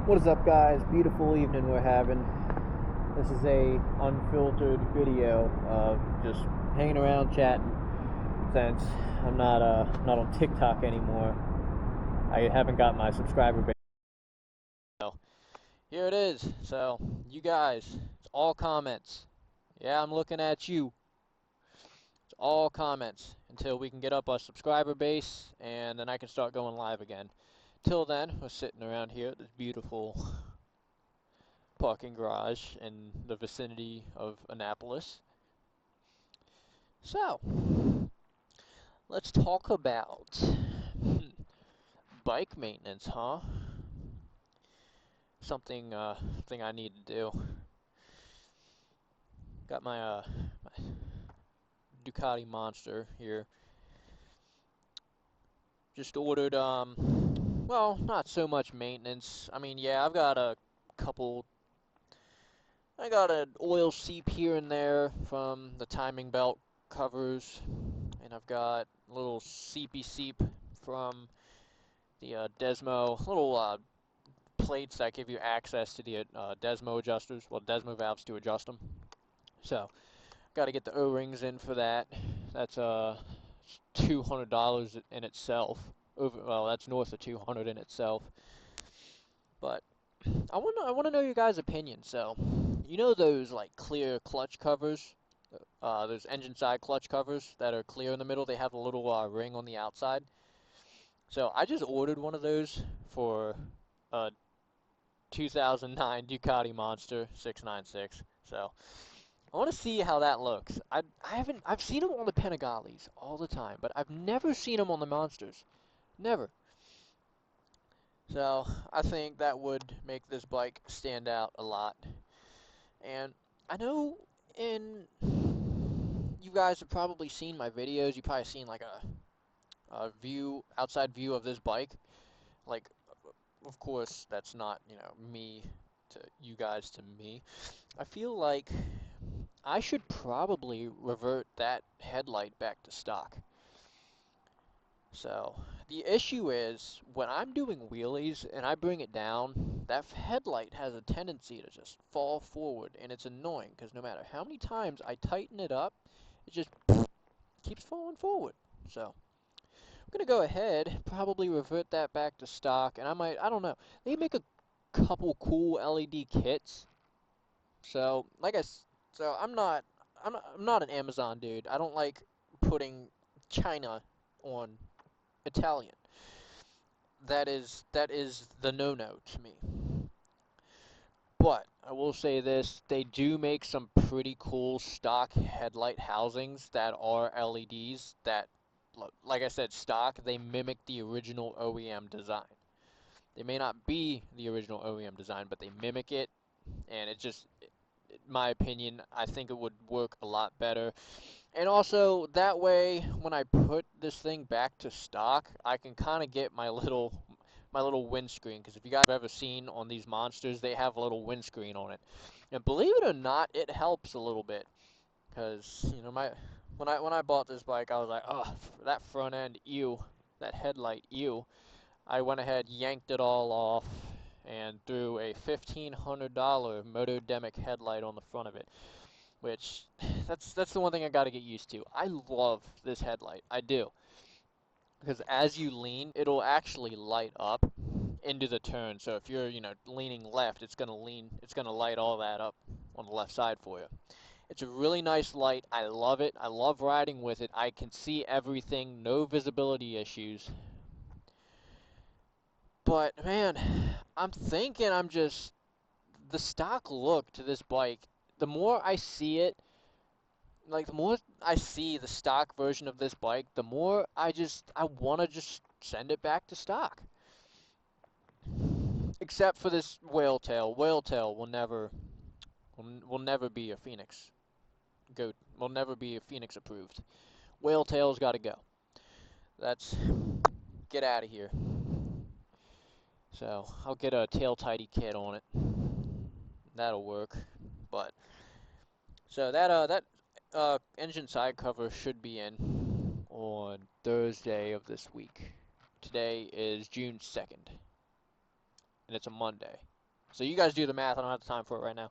What is up, guys? Beautiful evening we're having. This is a unfiltered video of just hanging around chatting since I'm not on TikTok anymore. I haven't got my subscriber base. So here it is. So you guys, it's all comments. Yeah, I'm looking at you. It's all comments until we can get up our subscriber base, and then I can start going live again. Till then, we're sitting around here at this beautiful parking garage in the vicinity of Annapolis. So, let's talk about bike maintenance, huh? Something I need to do. Got my Ducati Monster here. Just ordered, well, not so much maintenance. I mean, yeah, I've got a couple. I got an oil seep here and there from the timing belt covers, and I've got a little seepy seep from the Desmo, little plates that give you access to the Desmo adjusters, well, Desmo valves to adjust them. So, got to get the O-rings in for that. That's $200 in itself. Well, that's north of 200 in itself. But I want to know your guys' opinion. So, you know those like clear clutch covers, those engine side clutch covers that are clear in the middle. They have a little ring on the outside. So I just ordered one of those for a 2009 Ducati Monster 696. So I want to see how that looks. I've seen them on the Panigales all the time, but I've never seen them on the Monsters. Never. So I think that would make this bike stand out a lot. And I know in you guys have probably seen my videos. You've probably seen like a outside view of this bike. Like, of course, that's not, me to you guys to me. I feel like I should probably revert that headlight back to stock. So, the issue is when I'm doing wheelies and I bring it down, that headlight has a tendency to just fall forward, and it's annoying because no matter how many times I tighten it up, it just keeps falling forward. So, I'm gonna go ahead, probably revert that back to stock, and I don't know, they make a couple cool LED kits. So, so I'm not an Amazon dude. I don't like putting China on Italian. That is the no-no to me. But I will say this, they do make some pretty cool stock headlight housings that are LEDs that, like I said, stock, they mimic the original OEM design. They may not be the original OEM design, but they mimic it, and it just, in my opinion, I think it would work a lot better. And also, that way, when I put this thing back to stock, I can kind of get my little windscreen. Because if you guys have ever seen on these monsters, they have a little windscreen on it. And believe it or not, it helps a little bit. Because when I bought this bike, I was like, oh, that front end, ew, that headlight, ew. I went ahead, yanked it all off, and threw a $1,500 Motodemic headlight on the front of it, which that's the one thing I got to get used to. I love this headlight. I do. Because as you lean, it'll actually light up into the turn. So if you're, leaning left, it's going to light all that up on the left side for you. It's a really nice light. I love it. I love riding with it. I can see everything, no visibility issues. But man, I'm thinking the stock look to this bike, the more I see it, like the more I see the stock version of this bike, the more I want to just send it back to stock. Except for this whale tail. Whale tail will never be a Phoenix goat. Will never be a Phoenix approved. Whale tail's got to go. That's get out of here. So I'll get a tail tidy kit on it. That'll work. But so that engine side cover should be in on Thursday of this week. Today is June 2nd. and it's a Monday. So you guys do the math. I don't have the time for it right now.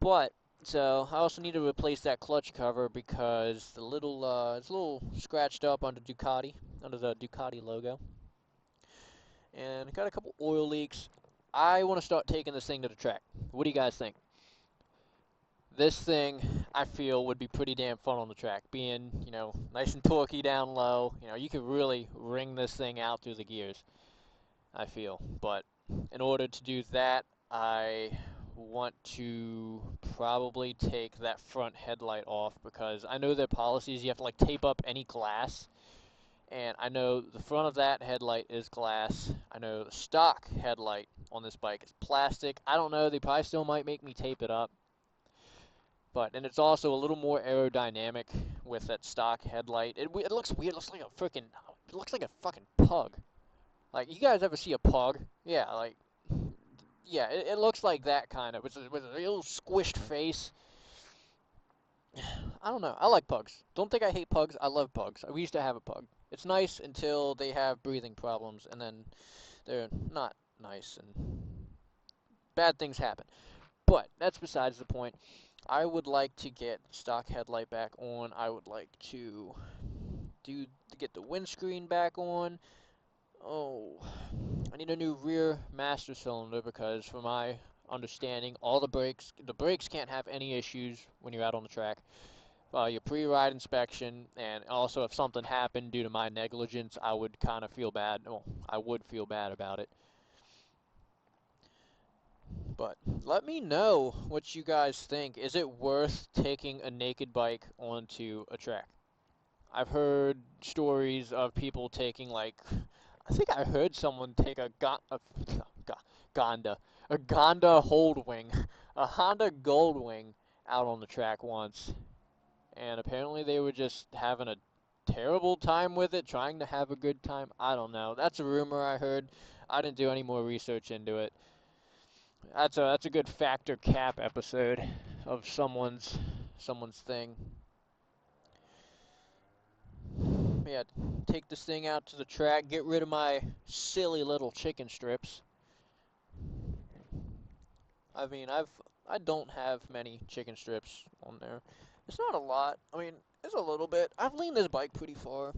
But so I also need to replace that clutch cover because it's a little scratched up under the Ducati logo, and got a couple oil leaks. I want to start taking this thing to the track. What do you guys think? This thing, I feel, would be pretty damn fun on the track. Being, nice and torquey down low. You could really wring this thing out through the gears, I feel. But in order to do that, I want to probably take that front headlight off because I know their policies, you have to like tape up any glass. And I know the front of that headlight is glass. I know the stock headlight on this bike is plastic. I don't know, they probably still might make me tape it up. And it's also a little more aerodynamic with that stock headlight. It looks weird. It looks like a fucking pug. Like, you guys ever see a pug? Yeah, like, yeah, it looks like that kind of, with a little squished face. I don't know. I like pugs. Don't think I hate pugs. I love pugs. We used to have a pug. It's nice until they have breathing problems, and then they're not nice, and bad things happen. But that's besides the point. I would like to get stock headlight back on. I would like to get the windscreen back on. Oh, I need a new rear master cylinder because, from my understanding, the brakes can't have any issues when you're out on the track. Your pre-ride inspection, and also if something happened due to my negligence, I would kind of feel bad. Well, I would feel bad about it. But let me know what you guys think. Is it worth taking a naked bike onto a track? I've heard stories of people taking, like, I think I heard someone take a Gonda, a Gonda Holdwing, a Honda Goldwing out on the track once, and apparently they were just having a terrible time with it, trying to have a good time. I don't know. That's a rumor I heard. I didn't do any more research into it. That's a good factor cap episode of someone's thing. Yeah, take this thing out to the track, get rid of my silly little chicken strips. I mean, I don't have many chicken strips on there. It's not a lot. I mean, it's a little bit. I've leaned this bike pretty far.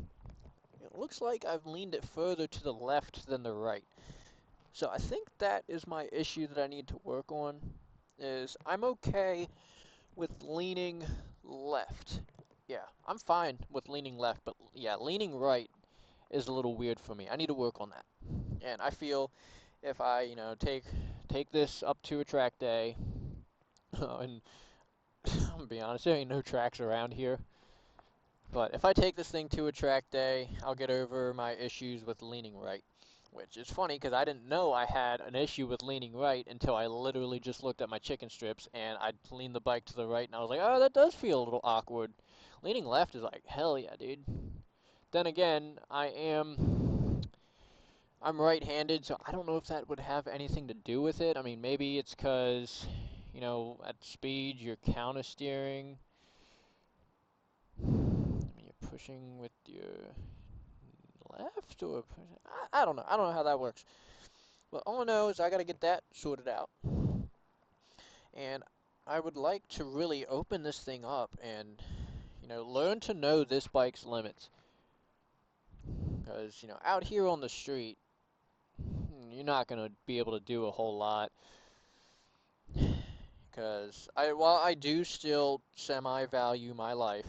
It looks like I've leaned it further to the left than the right. So I think that is my issue that I need to work on, is I'm okay with leaning left. Yeah, I'm fine with leaning left, but yeah, leaning right is a little weird for me. I need to work on that. And I feel if I, take this up to a track day, and I'm gonna be honest, there ain't no tracks around here. But if I take this thing to a track day, I'll get over my issues with leaning right. Which is funny because I didn't know I had an issue with leaning right until I literally just looked at my chicken strips and I leaned the bike to the right and I was like, oh, that does feel a little awkward. Leaning left is like, hell yeah, dude. Then again, I'm right-handed, so I don't know if that would have anything to do with it. I mean, maybe it's because, at speed you're counter-steering. I mean, you're pushing with your left or I don't know. I don't know how that works. But all I know is I got to get that sorted out. And I would like to really open this thing up and, learn to know this bike's limits. Because, out here on the street, you're not going to be able to do a whole lot. Because while I do still semi-value my life,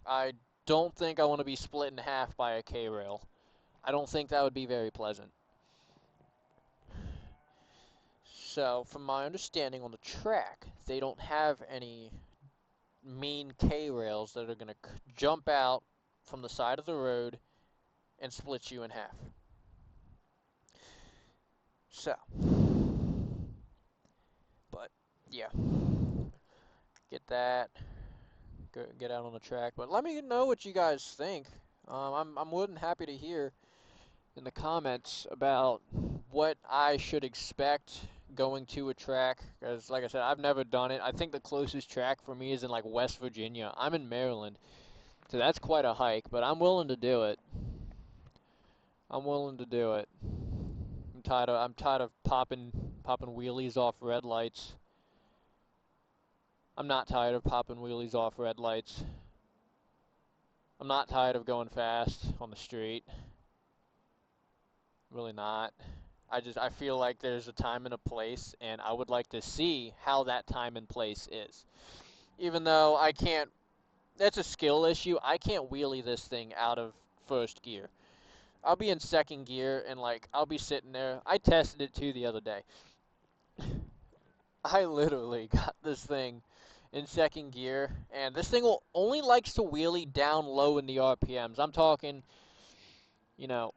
I don't think I want to be split in half by a K-rail. I don't think that would be very pleasant. So, from my understanding on the track, they don't have any mean K-rails that are going to jump out from the side of the road and split you in half. So, but yeah, get that, get out on the track. But let me know what you guys think. I'm more than happy to hear in the comments about what I should expect going to a track, because like I said, I've never done it. I think the closest track for me is in like West Virginia. I'm in Maryland, so that's quite a hike, but I'm willing to do it. I'm willing to do it. I'm tired of popping wheelies off red lights. I'm not tired of popping wheelies off red lights. I'm not tired of going fast on the street. Really not. I feel like there's a time and a place, and I would like to see how that time and place is. Even though I can't, that's a skill issue. I can't wheelie this thing out of first gear. I'll be in second gear, and like I'll be sitting there. I tested it too the other day. I literally got this thing in second gear, and this thing will only likes to wheelie down low in the RPMs. I'm talking, you know,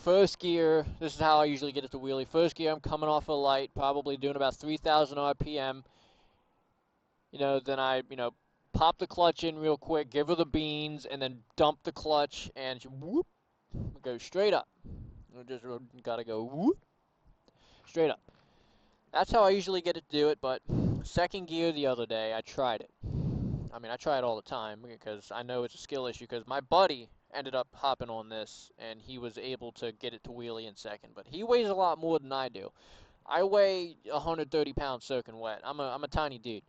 first gear. This is how I usually get it to wheelie. First gear, I'm coming off a light, probably doing about 3,000 RPM. Then I, pop the clutch in real quick, give her the beans, and then dump the clutch, and whoop, go straight up. Just gotta go whoop, straight up. That's how I usually get it to do it, but second gear the other day, I tried it. I mean, I try it all the time because I know it's a skill issue because my buddy ended up hopping on this and he was able to get it to wheelie in second, but he weighs a lot more than I do. I weigh 130 pounds soaking wet. I'm a tiny dude.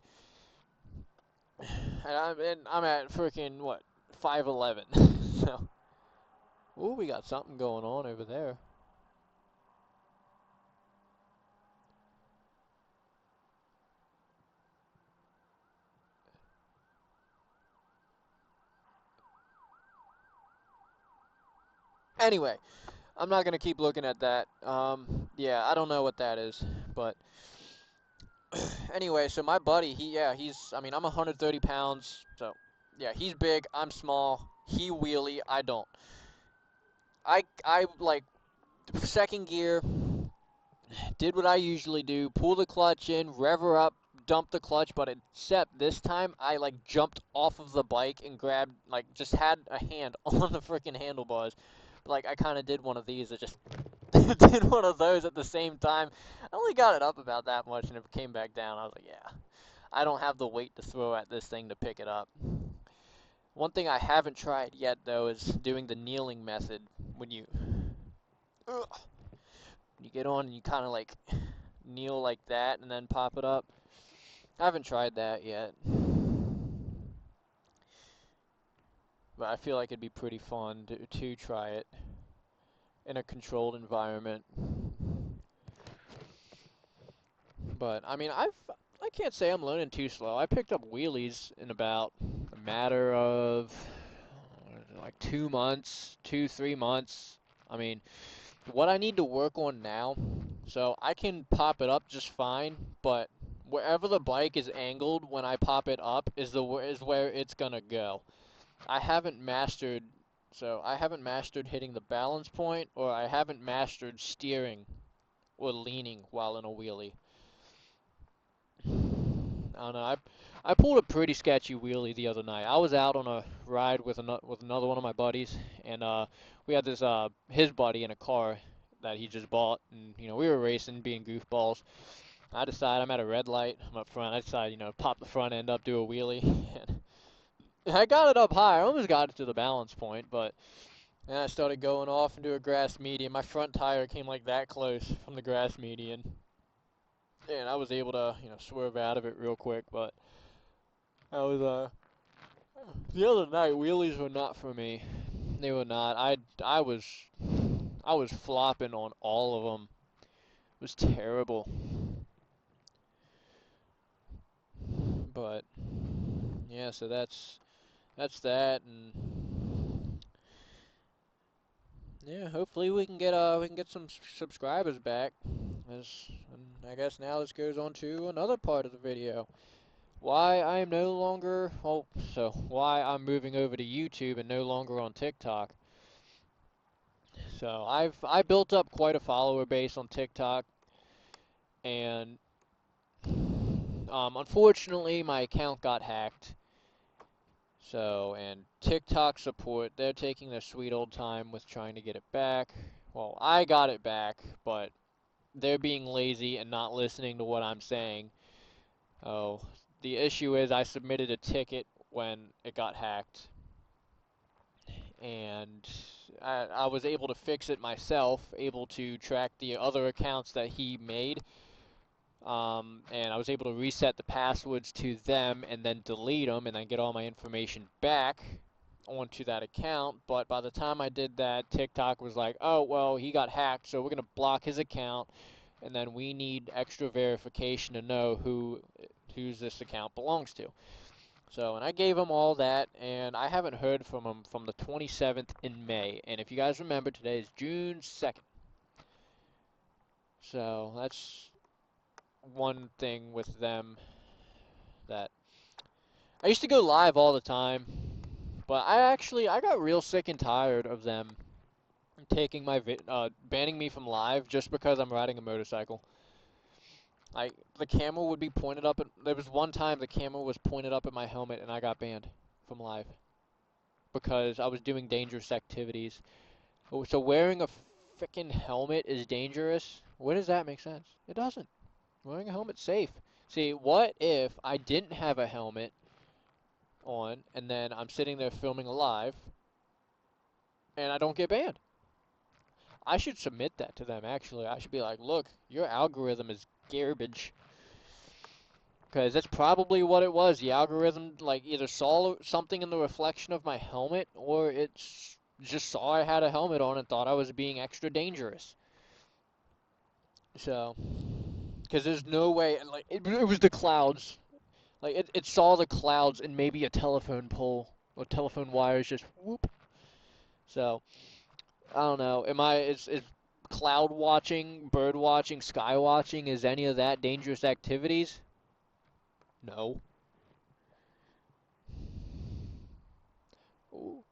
And I'm at freaking, what, 5'11". So, ooh, we got something going on over there. Anyway, I'm not gonna keep looking at that. Yeah, I don't know what that is, but anyway, so my buddy, I mean, I'm 130 pounds, so yeah, he's big, I'm small, he wheelie, I don't. I like second gear, did what I usually do, pull the clutch in, rev her up, dump the clutch, but except this time I like jumped off of the bike and grabbed, like, just had a hand on the freaking handlebars. Like, I kind of did one of these, I just did one of those at the same time. I only got it up about that much and it came back down. I was like, yeah, I don't have the weight to throw at this thing to pick it up. One thing I haven't tried yet, though, is doing the kneeling method when you get on and you kind of like kneel like that and then pop it up. I haven't tried that yet, but I feel like it'd be pretty fun to try it in a controlled environment. But I mean, I can't say I'm learning too slow. I picked up wheelies in about a matter of like 2 months, 3 months. I mean, what I need to work on now, so I can pop it up just fine, but wherever the bike is angled when I pop it up is where it's gonna go. I haven't mastered, so I haven't mastered hitting the balance point, or I haven't mastered steering or leaning while in a wheelie. I don't know. I pulled a pretty sketchy wheelie the other night. I was out on a ride with another one of my buddies, and we had this his buddy in a car that he just bought, and we were racing, being goofballs. I'm at a red light. I'm up front. I decide, pop the front end up, do a wheelie, and I got it up high. I almost got it to the balance point, but then I started going off into a grass median. My front tire came like that close from the grass median, and I was able to, swerve out of it real quick, but. I was the other night wheelies were not for me. They were not. I was flopping on all of them. It was terrible. But yeah, so that's that, and yeah, hopefully we can get some subscribers back. And I guess now this goes on to another part of the video. Why I am no longer, why I'm moving over to YouTube and no longer on TikTok. So I built up quite a follower base on TikTok, and unfortunately my account got hacked. So, and TikTok support, they're taking their sweet old time with trying to get it back. Well, I got it back, but they're being lazy and not listening to what I'm saying. Oh, the issue is I submitted a ticket when it got hacked, and I was able to fix it myself, able to track the other accounts that he made, and I was able to reset the passwords to them and then delete them and then get all my information back onto that account. But by the time I did that, TikTok was like, oh, well, he got hacked, so we're going to block his account, and then we need extra verification to know whose this account belongs to. So, and I gave him all that, and I haven't heard from him from the 27th in May. And if you guys remember, today is June 2nd. So, that's one thing with them that I used to go live all the time, but I got real sick and tired of them taking my banning me from live just because I'm riding a motorcycle. Like, the camera would be pointed up at, there was one time the camera was pointed up at my helmet and I got banned from live because I was doing dangerous activities. So wearing a freaking helmet is dangerous? Where does that make sense? It doesn't. Wearing a helmet's safe. See, what if I didn't have a helmet on and then I'm sitting there filming live and I don't get banned? I should submit that to them, actually. I should be like, look, your algorithm is garbage. Because that's probably what it was. The algorithm, like, either saw something in the reflection of my helmet, or it just saw I had a helmet on and thought I was being extra dangerous. So, because there's no way, like, it was the clouds. Like, it saw the clouds and maybe a telephone pole or telephone wires just whoop. So, I don't know. Is cloud watching, bird watching, sky watching, is any of that dangerous activities? No. Ooh.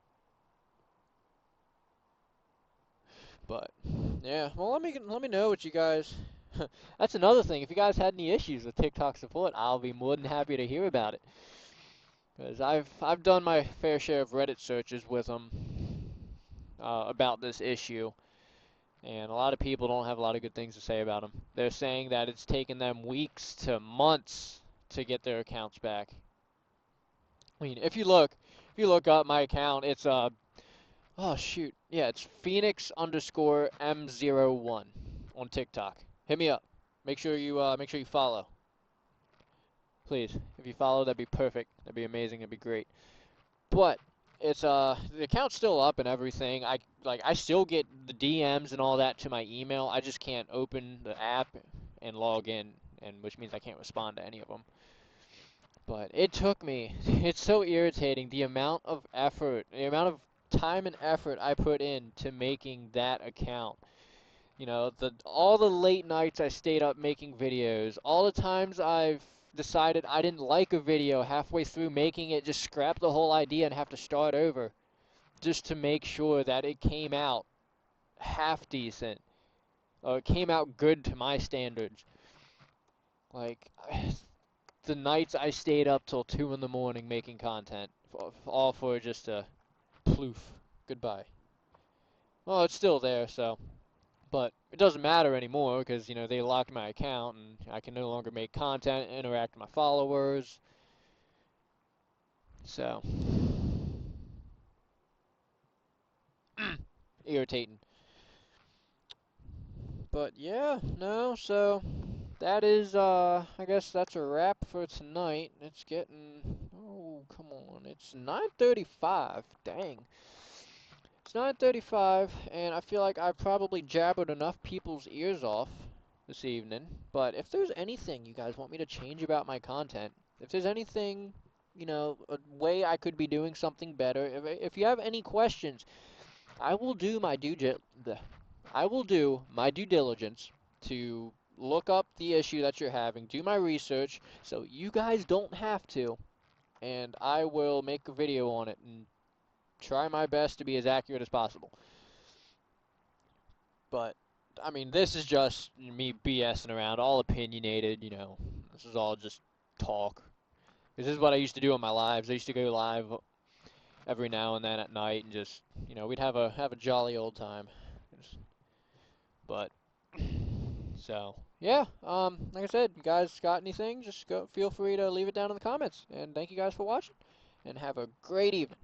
But yeah, well, let me know what you guys. That's another thing. If you guys had any issues with TikTok support, I'll be more than happy to hear about it. Because I've done my fair share of Reddit searches with them about this issue, and a lot of people don't have a lot of good things to say about them. They're saying that it's taken them weeks to months to get their accounts back. I mean, if you look up my account, it's oh shoot, yeah, it's Phoenix underscore M01 on TikTok. Hit me up. Make sure you follow. Please, if you follow, that'd be perfect. That'd be amazing. It'd be great. But it's the account's still up and everything. I still get the DMs and all that to my email. I just can't open the app and log in, and which means I can't respond to any of them. But it took me. It's so irritating the amount of effort, the amount of time and effort I put in to making that account. You know, all the late nights I stayed up making videos, all the times I've decided I didn't like a video halfway through making it, just scrap the whole idea and have to start over just to make sure that it came out half decent or it came out good to my standards. Like, the nights I stayed up till 2 in the morning making content, all for just a ploof. Goodbye. Well, it's still there, so. But it doesn't matter anymore because, you know, they locked my account and I can no longer make content, interact with my followers. So, irritating. But yeah, no, so that is, I guess that's a wrap for tonight. It's getting, oh, come on, it's 9:35, dang. It's 9:35, and I feel like I've probably jabbered enough people's ears off this evening. But if there's anything you guys want me to change about my content, if there's anything, you know, a way I could be doing something better, if you have any questions, I will do my due diligence to look up the issue that you're having, do my research, so you guys don't have to, and I will make a video on it and try my best to be as accurate as possible. But, I mean, this is just me BSing around, all opinionated, you know. This is all just talk. This is what I used to do on my lives. I used to go live every now and then at night and just, you know, we'd have a jolly old time. But, so, yeah, like I said, you guys got anything, just feel free to leave it down in the comments. And thank you guys for watching, and have a great evening.